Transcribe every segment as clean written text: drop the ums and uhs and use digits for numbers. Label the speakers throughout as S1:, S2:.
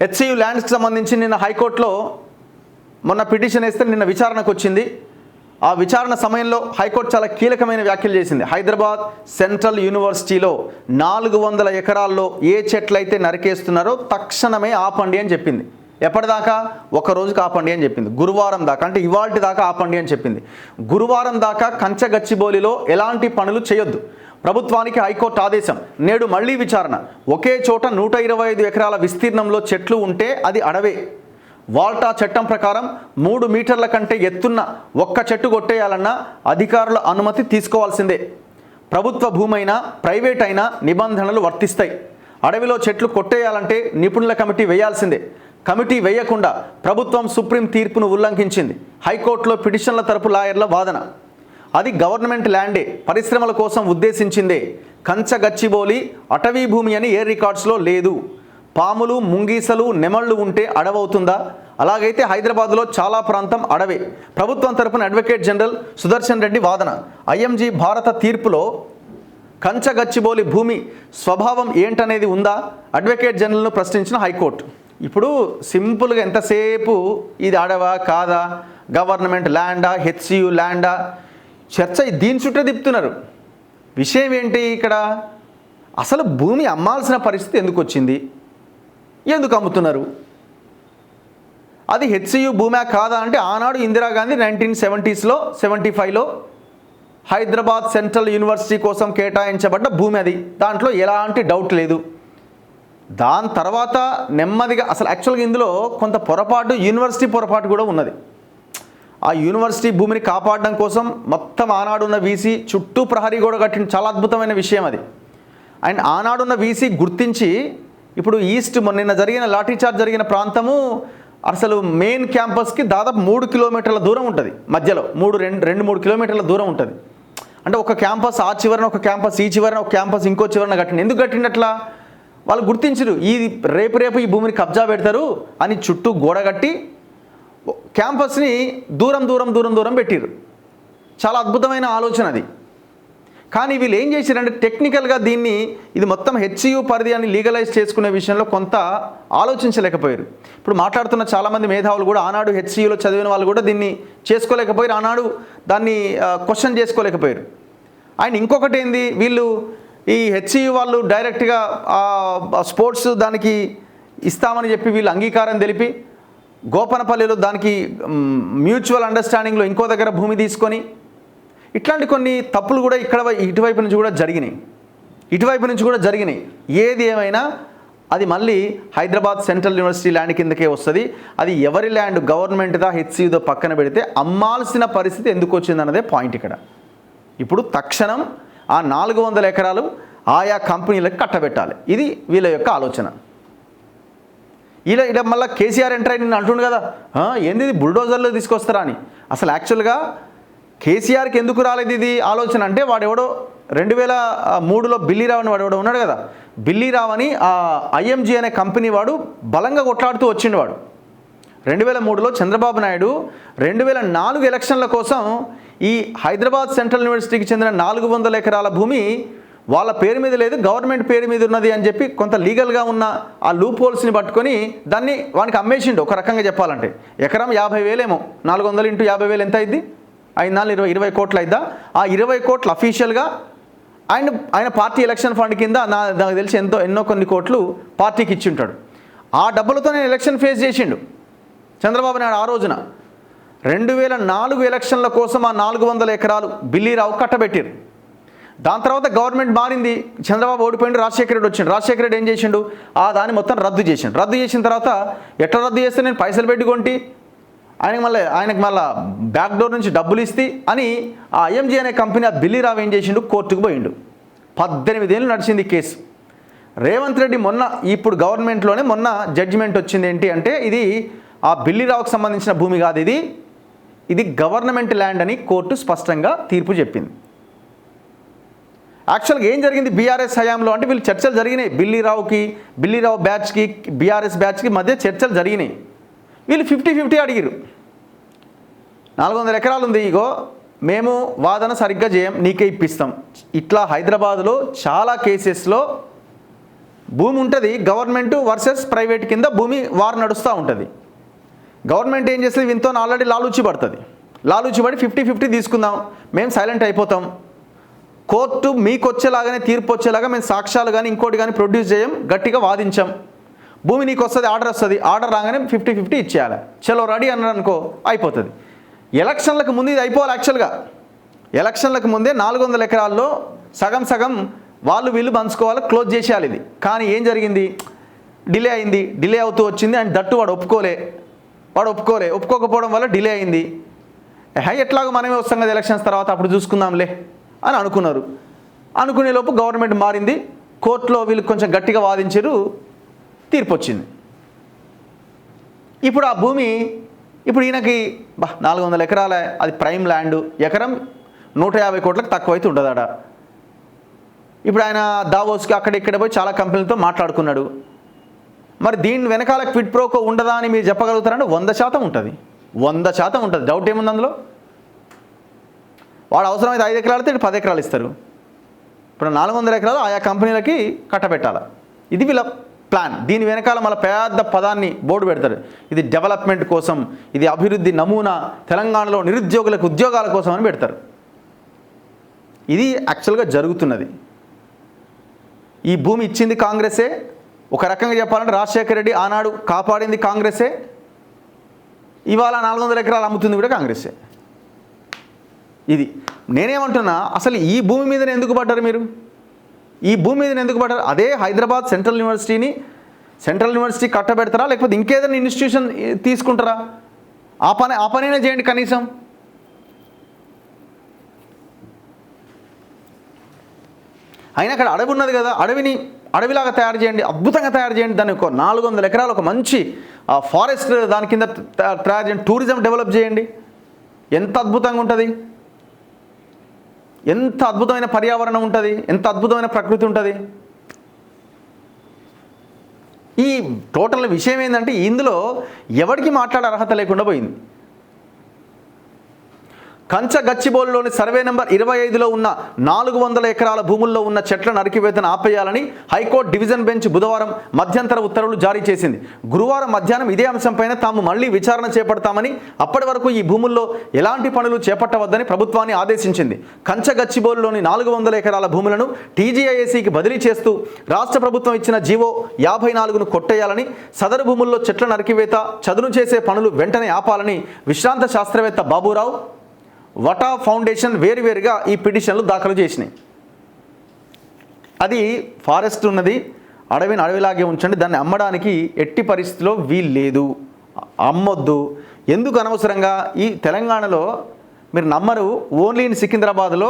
S1: HCU ల్యాండ్స్కి సంబంధించి నిన్న హైకోర్టులో మొన్న పిటిషన్ వేస్తే నిన్న విచారణకు వచ్చింది. ఆ విచారణ సమయంలో హైకోర్టు చాలా కీలకమైన వ్యాఖ్యలు చేసింది. హైదరాబాద్ సెంట్రల్ యూనివర్సిటీలో 400 ఎకరాల్లో ఏ చెట్లయితే నరికేస్తున్నారో తక్షణమే ఆపండి అని చెప్పింది. ఎప్పటిదాకా? ఒక రోజుకి ఆపండి అని చెప్పింది. గురువారం దాకా, అంటే ఇవాల్టి దాకా ఆపండి అని చెప్పింది. గురువారం దాకా కంచగచ్చిబౌలిలో ఎలాంటి పనులు చేయొద్దు. ప్రభుత్వానికి హైకోర్టు ఆదేశం. నేడు మళ్లీ విచారణ. ఒకే చోట 125 ఎకరాల విస్తీర్ణంలో చెట్లు ఉంటే అది అడవే. వాల్టా చట్టం ప్రకారం 3 మీటర్ల కంటే ఎత్తున్న ఒక్క చెట్టు కొట్టేయాలన్నా అధికారుల అనుమతి తీసుకోవాల్సిందే. ప్రభుత్వ భూమైనా ప్రైవేట్ అయినా నిబంధనలు వర్తిస్తాయి. అడవిలో చెట్లు కొట్టేయాలంటే నిపుణుల కమిటీ వేయాల్సిందే. కమిటీ వేయకుండా ప్రభుత్వం సుప్రీం తీర్పును ఉల్లంఘించింది. హైకోర్టులో పిటిషన్ల తరపు లాయర్ల వాదన. అది గవర్నమెంట్ ల్యాండే, పరిశ్రమల కోసం ఉద్దేశించిందే. కంచగచ్చిబౌలి అటవీ భూమి అని ఏ రికార్డ్స్లో లేదు. పాములు, ముంగీసలు, నెమళ్ళు ఉంటే అడవవుతుందా? అలాగైతే హైదరాబాద్లో చాలా ప్రాంతం అడవే. ప్రభుత్వం తరపున అడ్వకేట్ జనరల్ సుదర్శన్ రెడ్డి వాదన. ఐఎంజీ భారత తీర్పులో కంచగచ్చిబౌలి భూమి స్వభావం ఏంటనేది ఉందా? అడ్వకేట్ జనరల్ను ప్రశ్నించిన హైకోర్టు. ఇప్పుడు సింపుల్గా ఎంతసేపు ఇది అడవా కాదా, గవర్నమెంట్ ల్యాండా, హెచ్సియు ల్యాండా, చర్చ దీని చుట్టే తిప్పుతున్నారు. విషయం ఏంటి ఇక్కడ? అసలు భూమి అమ్మాల్సిన పరిస్థితి ఎందుకు వచ్చింది? ఎందుకు అమ్ముతున్నారు? అది హెచ్సియు భూమే కాదా అంటే ఆనాడు ఇందిరాగాంధీ 1970s 75లో హైదరాబాద్ సెంట్రల్ యూనివర్సిటీ కోసం కేటాయించబడ్డ భూమి అది. దాంట్లో ఎలాంటి డౌట్ లేదు. దాని తర్వాత నెమ్మదిగా అసలు యాక్చువల్గా ఇందులో కొంత పొరపాటు, యూనివర్సిటీ పొరపాటు కూడా ఉన్నది. ఆ యూనివర్సిటీ భూమిని కాపాడడం కోసం మొత్తం ఆనాడున్న వీసీ చుట్టూ ప్రహరీ గోడ కట్టిన చాలా అద్భుతమైన విషయం అది. అండ్ ఆనాడున్న వీసీ గుర్తించి ఇప్పుడు ఈస్ట్ నిన్న జరిగిన లాఠీచార్జ్ జరిగిన ప్రాంతము అసలు మెయిన్ క్యాంపస్కి దాదాపు 3 కిలోమీటర్ల దూరం ఉంటుంది. మధ్యలో 2-3 కిలోమీటర్ల దూరం ఉంటుంది. అంటే ఒక క్యాంపస్ ఆ చివరన, ఒక క్యాంపస్ ఈ చివరన, ఒక క్యాంపస్ ఇంకో చివరన కట్టింది. ఎందుకు కట్టినట్లా? వాళ్ళు గుర్తించరు ఈ రేపు ఈ భూమిని కబ్జా పెడతారు అని చుట్టూ గోడ కట్టి క్యాంపస్ని దూరం పెట్టిరు. చాలా అద్భుతమైన ఆలోచన అది. కానీ వీళ్ళు ఏం చేశారంటే టెక్నికల్గా దీన్ని ఇది మొత్తం హెచ్సియు పరిధి అని లీగలైజ్ చేసుకునే విషయంలో కొంత ఆలోచించలేకపోయారు. ఇప్పుడు మాట్లాడుతున్న చాలామంది మేధావులు కూడా ఆనాడు హెచ్సియులో చదివిన వాళ్ళు కూడా దీన్ని చేసుకోలేకపోయారు. ఆనాడు దాన్ని క్వశ్చన్ చేసుకోలేకపోయారు. అండ్ ఇంకొకటి ఏంది, వీళ్ళు ఈ హెచ్సియు వాళ్ళు డైరెక్ట్గా స్పోర్ట్స్ దానికి ఇస్తామని చెప్పి వీళ్ళు అంగీకారం తెలిపి గోపనపల్లిలో దానికి మ్యూచువల్ అండర్స్టాండింగ్లో ఇంకో దగ్గర భూమి తీసుకొని ఇట్లాంటి కొన్ని తప్పులు కూడా ఇటువైపు నుంచి కూడా జరిగినాయి. ఏది ఏమైనా అది మళ్ళీ హైదరాబాద్ సెంట్రల్ యూనివర్సిటీ ల్యాండ్ కిందకే వస్తుంది. అది ఎవరి ల్యాండ్, గవర్నమెంట్దా హెచ్సియుదో పక్కన పెడితే అమ్మాల్సిన పరిస్థితి ఎందుకు వచ్చిందన్నదే పాయింట్ ఇక్కడ. ఇప్పుడు తక్షణం ఆ 400 ఎకరాలు ఆయా కంపెనీలకు కట్టబెట్టాలి. ఇది వీళ్ళ యొక్క ఆలోచన. ఇలా మళ్ళీ కేసీఆర్ ఎంటర్ అయి నిన్ను అంటుండు కదా, ఏంది ఇది బుల్డోజర్లో తీసుకొస్తారా అని. అసలు యాక్చువల్గా కేసీఆర్కి ఎందుకు రాలేదు ఇది ఆలోచన అంటే, వాడెవడో 2003లో బిల్లీరావు అని వాడెవడో ఉన్నాడు కదా, బిల్లీరావు అని ఆ ఐఎంజీ అనే కంపెనీ వాడు బలంగా కొట్లాడుతూ వచ్చిండు. వాడు 2003లో చంద్రబాబు నాయుడు 2004 ఎలక్షన్ల కోసం ఈ హైదరాబాద్ సెంట్రల్ యూనివర్సిటీకి చెందిన 400 ఎకరాల భూమి వాళ్ళ పేరు మీద లేదు, గవర్నమెంట్ పేరు మీద ఉన్నది అని చెప్పి కొంత లీగల్గా ఉన్న ఆ లూప్ హోల్స్ని పట్టుకొని దాన్ని వానికి అమ్మేసిండు. ఒక రకంగా చెప్పాలంటే ఎకరం 50,000 ఏమో, 400 × 50,000 ఎంత అయింది? 20 కోట్లు అయిద్దా? ఆ 20 కోట్లు అఫీషియల్గా ఆయన పార్టీ ఎలక్షన్ ఫండ్ కింద నాకు తెలిసి ఎన్నో కొన్ని కోట్లు పార్టీకి ఇచ్చి ఉంటాడు. ఆ డబ్బులతో నేను ఎలక్షన్ ఫేస్ చేసిండు చంద్రబాబు నాయుడు. ఆ రోజున 2004 ఎలక్షన్ల కోసం ఆ 400 ఎకరాలు బిల్లీరావు కట్టబెట్టారు. దాని తర్వాత గవర్నమెంట్ మారింది, చంద్రబాబు ఓడిపోయిండు, రాజశేఖర రెడ్డి వచ్చిండు. రాజశేఖర రెడ్డి ఏం చేసిండు, దాన్ని మొత్తం రద్దు చేసిన తర్వాత ఎట్లా రద్దు చేస్తే నేను పైసలు పెట్టి కొంటి, ఆయనకు మళ్ళీ బ్యాక్ డోర్ నుంచి డబ్బులు ఇస్తే అని ఆ ఐఎంజీ అనే కంపెనీ ఆ బిల్లీరావు ఏం చేసిండు, కోర్టుకు పోయిండు. 18 ఏళ్ళు నడిచింది కేసు. రేవంత్ రెడ్డి ఇప్పుడు గవర్నమెంట్లోనే మొన్న జడ్జిమెంట్ వచ్చింది. ఏంటి అంటే ఇది ఆ బిల్లీరావుకు సంబంధించిన భూమి కాదు, ఇది గవర్నమెంట్ ల్యాండ్ అని కోర్టు స్పష్టంగా తీర్పు చెప్పింది. యాక్చువల్గా ఏం జరిగింది బీఆర్ఎస్ హయాంలో అంటే వీళ్ళు చర్చలు జరిగినాయి. బిల్లీరావు బ్యాచ్కి బీఆర్ఎస్ బ్యాచ్కి మధ్య చర్చలు జరిగినాయి. వీళ్ళు 50-50 అడిగిరు. 400 ఎకరాలు ఉంది, ఇగో మేము వాదన సరిగ్గా చేయం, నీకే ఇప్పిస్తాం. ఇట్లా హైదరాబాద్లో చాలా కేసెస్లో భూమి ఉంటుంది, గవర్నమెంట్ వర్సెస్ ప్రైవేట్ కింద భూమి వారు నడుస్తూ ఉంటుంది. గవర్నమెంట్ ఏం చేస్తుంది, వీంతో ఆల్రెడీ లాలూచి పడుతుంది. లాలూచి పడి 50-50 తీసుకుందాం, మేము సైలెంట్ అయిపోతాం, కోర్టు మీకు వచ్చేలాగానే తీర్పు వచ్చేలాగా మేము సాక్ష్యాలు కానీ ఇంకోటి కానీ ప్రొడ్యూస్ చేయం, గట్టిగా వాదించాం, భూమి నీకు వస్తుంది, ఆర్డర్ వస్తుంది, ఆర్డర్ రాగానే 50-50 ఇచ్చేయాలి, చలో రెడీ అన్నాడు అనుకో అయిపోతుంది. ఎలక్షన్లకు ముందు ఇది అయిపోవాలి. యాక్చువల్గా ఎలక్షన్లకు ముందే 400 ఎకరాల్లో సగం సగం వాళ్ళు వీళ్ళు పంచుకోవాలి, క్లోజ్ చేసేయాలి ఇది. కానీ ఏం జరిగింది, డిలే అయింది, డిలే అవుతూ వచ్చింది. అండ్ దట్టు వాడు ఒప్పుకోకపోవడం వల్ల డిలే అయింది. ఎట్లాగో మనమే వస్తాం కదా ఎలక్షన్స్ తర్వాత, అప్పుడు చూసుకుందాంలే అని అనుకున్నారు. అనుకునే లోపు గవర్నమెంట్ మారింది, కోర్టులో వీళ్ళు కొంచెం గట్టిగా వాదించారు, తీర్పు వచ్చింది. ఇప్పుడు ఆ భూమి ఇప్పుడు ఈయనకి 400 ఎకరాల, అది ప్రైమ్ ల్యాండ్, ఎకరం 150 కోట్లకు తక్కువైతే ఉండదాడ. ఇప్పుడు ఆయన దావోస్కి అక్కడ ఇక్కడ పోయి చాలా కంపెనీలతో మాట్లాడుకున్నాడు. మరి దీని వెనకాల క్విడ్ ప్రోకో ఉండదా అని మీరు చెప్పగలుగుతారంటే 100% ఉంటుంది, 100% ఉంటుంది. డౌట్ ఏముంది అందులో? వాడు అవసరమైతే 5 ఎకరాలు అయితే 10 ఎకరాలు ఇస్తారు. ఇప్పుడు 400 ఎకరాలు ఆయా కంపెనీలకి కట్టబెట్టాలి. ఇది వీళ్ళ ప్లాన్. దీని వెనకాల మళ్ళీ పెద్ద పదాన్ని బోర్డు పెడతారు, ఇది డెవలప్మెంట్ కోసం, ఇది అభివృద్ధి నమూనా, తెలంగాణలో నిరుద్యోగులకు ఉద్యోగాల కోసం అని పెడతారు. ఇది యాక్చువల్గా జరుగుతున్నది. ఈ భూమి ఇచ్చింది కాంగ్రెసే. ఒక రకంగా చెప్పాలంటే రాజశేఖర రెడ్డి ఆనాడు కాపాడింది కాంగ్రెసే, ఇవాళ 400 ఎకరాలు అమ్ముతుంది కూడా కాంగ్రెసే. ఇది నేనేమంటున్నా, అసలు ఈ భూమి మీదనే ఎందుకు పడ్డారు మీరు? ఈ భూమి మీదనే ఎందుకు పడ్డారు? అదే హైదరాబాద్ సెంట్రల్ యూనివర్సిటీ కట్టబెడతారా, లేకపోతే ఇంకేదైనా ఇన్స్టిట్యూషన్ తీసుకుంటారా? ఆ పనైనా చేయండి కనీసం. అయినా అక్కడ అడవి ఉన్నది కదా, అడవిలాగా తయారు చేయండి, అద్భుతంగా తయారు చేయండి. దాన్ని ఒక 400 ఎకరాలు ఒక మంచి ఫారెస్ట్ దాని కింద తయారు చేయండి, టూరిజం డెవలప్ చేయండి. ఎంత అద్భుతంగా ఉంటుంది, ఎంత అద్భుతమైన పర్యావరణం ఉంటుంది, ఎంత అద్భుతమైన ప్రకృతి ఉంటుంది. ఈ టోటల్ విషయం ఏంటంటే ఇందులో ఎవరికి మాట్లాడే అర్హత లేకుండా పోయింది. కంచ గచ్చిబౌలిలోని సర్వే నెంబర్ 25లో ఉన్న 400 ఎకరాల భూముల్లో ఉన్న చెట్ల నరికివేతను ఆపేయాలని హైకోర్టు డివిజన్ బెంచ్ బుధవారం మధ్యంతర ఉత్తర్వులు జారీ చేసింది. గురువారం మధ్యాహ్నం ఇదే అంశంపైన తాము మళ్లీ విచారణ చేపడతామని, అప్పటి వరకు ఈ భూముల్లో ఎలాంటి పనులు చేపట్టవద్దని ప్రభుత్వాన్ని ఆదేశించింది. కంచ గచ్చిబౌలిలోని 400 ఎకరాల భూములను టీజీఐఏసీకి బదిలీ చేస్తూ రాష్ట్ర ప్రభుత్వం ఇచ్చిన జీవో 54ను కొట్టేయాలని, సదరు భూముల్లో చెట్ల నరికివేత, చదును చేసే పనులు వెంటనే ఆపాలని విశ్రాంత శాస్త్రవేత్త బాబురావు, వటా ఫౌండేషన్ వేరువేరుగా ఈ పిటిషన్లు దాఖలు చేసినాయి. అది ఫారెస్ట్ ఉన్నది, అడవిని అడవిలాగే ఉంచండి, దాన్ని అమ్మడానికి ఎట్టి పరిస్థితిలో వీలు లేదు, అమ్మొద్దు. ఎందుకు అనవసరంగా ఈ తెలంగాణలో మీరు నమ్మరు, ఓన్లీ ఇన్ సికింద్రాబాద్లో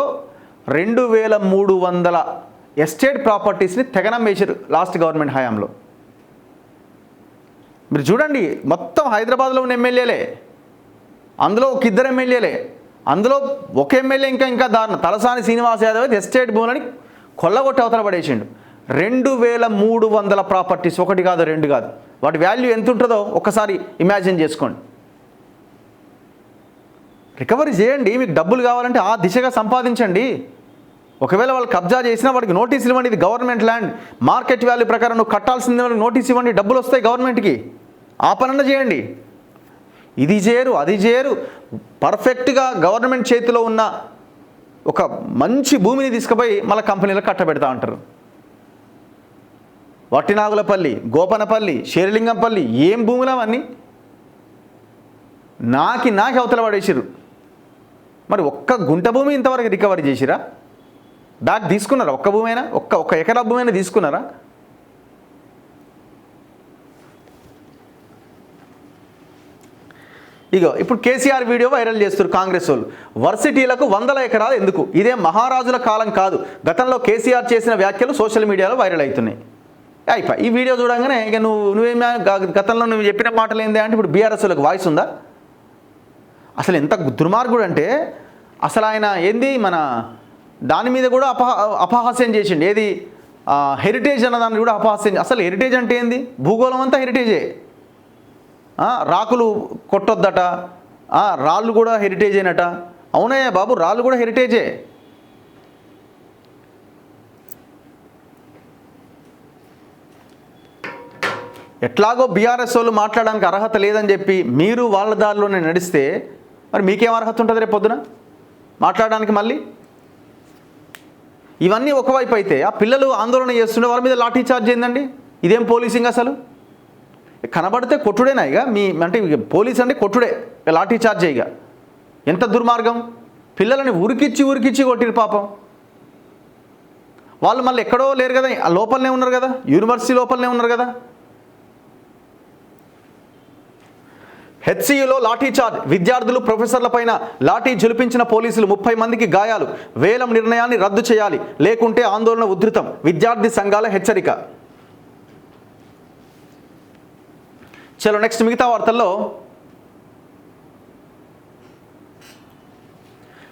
S1: 2300 ఎస్టేట్ ప్రాపర్టీస్ని తెగనమ్మేశారు లాస్ట్ గవర్నమెంట్ హయాంలో. మీరు చూడండి, మొత్తం హైదరాబాద్లో ఉన్న ఎమ్మెల్యేలే, అందులో ఒక 2 ఎమ్మెల్యేలే, అందులో ఒక ఎమ్మెల్యే ఇంకా దారుణం, తలసాని శ్రీనివాస్ యాదవ్ అయితే ఎస్టేట్ భూములని కొల్లగొట్టి అవతల పడేసిండు. 2300 ప్రాపర్టీస్, 1 కాదు 2 కాదు. వాటి వాల్యూ ఎంత ఉంటుందో ఒక్కసారి ఇమాజిన్ చేసుకోండి. రికవరీ చేయండి, మీకు డబ్బులు కావాలంటే ఆ దిశగా సంపాదించండి. ఒకవేళ వాళ్ళు కబ్జా చేసినా వాడికి నోటీసులు ఇవ్వండి, ఇది గవర్నమెంట్ ల్యాండ్, మార్కెట్ వాల్యూ ప్రకారం నువ్వు కట్టాల్సింది వాళ్ళకి నోటీస్ ఇవ్వండి, డబ్బులు వస్తాయి గవర్నమెంట్కి. ఆ పనన్నా చేయండి. ఇది చేయరు, అది చేయరు. పర్ఫెక్ట్గా గవర్నమెంట్ చేతిలో ఉన్న ఒక మంచి భూమిని తీసుకుపోయి మళ్ళీ కంపెనీలకు కట్టబెడతా ఉంటారు. వట్టినాగులపల్లి, గోపనపల్లి, శేరిలింగంపల్లి, ఏం భూములు అవన్నీ నాకి అవతల పడేసిరు. మరి ఒక్క గుంట భూమి ఇంతవరకు రికవరీ చేసిరా? బ్యాక్ తీసుకున్నారా? ఒక్క భూమి అయినా, ఒక్క ఎకరా భూమి అయినా తీసుకున్నారా? ఇగో ఇప్పుడు కేసీఆర్ వీడియో వైరల్ చేస్తారు కాంగ్రెస్ వాళ్ళు. వర్సిటీలకు 100 ఎకరాలు ఎందుకు? ఇదే మహారాజుల కాలం కాదు. గతంలో కేసీఆర్ చేసిన వ్యాఖ్యలు సోషల్ మీడియాలో వైరల్ అవుతున్నాయి. అయిపోయి ఈ వీడియో చూడంగానే ఇక నువ్వేమో గతంలో నువ్వు చెప్పిన మాటలు ఏంది అంటే ఇప్పుడు బీఆర్ఎస్లకు వాయిస్ ఉందా? అసలు ఎంత దుర్మార్గుడు అంటే అసలు ఆయన ఏంది మన దాని మీద కూడా అపహాస్యం చేసిండు. ఏది హెరిటేజ్ అన్నదాన్ని కూడా అపహాస్యం. అసలు హెరిటేజ్ అంటే ఏంది? భూగోళం అంతా హెరిటేజే. రాకులు కొట్టొద్దట, రాళ్ళు కూడా హెరిటేజేనట. అవునయ్యా బాబు, రాళ్ళు కూడా హెరిటేజే. ఎట్లాగో బీఆర్ఎస్ వాళ్ళు మాట్లాడడానికి అర్హత లేదని చెప్పి మీరు వాళ్ళ దారిలోనే నడిస్తే మరి మీకేం అర్హత ఉంటుంది రేపు పొద్దున మాట్లాడడానికి? మళ్ళీ ఇవన్నీ ఒకవైపు అయితే ఆ పిల్లలు ఆందోళన చేస్తుండే వాళ్ళ మీద లాఠీ చార్జ్ ఏందండి? ఇదేం పోలీసింగ్ అసలు? కనబడితే కొట్టుడేనా? ఇక మీ అంటే పోలీస్ అంటే కొట్టుడే, లాఠీ చార్జ్ ఇక. ఎంత దుర్మార్గం! పిల్లలని ఉరికిచ్చి కొట్టిరు పాపం. వాళ్ళు మళ్ళీ ఎక్కడో లేరు కదా, లోపలనే ఉన్నారు కదా, యూనివర్సిటీ లోపలనే ఉన్నారు కదా. హెచ్సియులో లాఠీ చార్జ్, విద్యార్థులు ప్రొఫెసర్లపైన లాఠీ జులిపించిన పోలీసులు, 30 మందికి గాయాలు. వేలం నిర్ణయాన్ని రద్దు చేయాలి, లేకుంటే ఆందోళన ఉధృతం, విద్యార్థి సంఘాల హెచ్చరిక. చలో నెక్స్ట్ మిగతా వార్తల్లో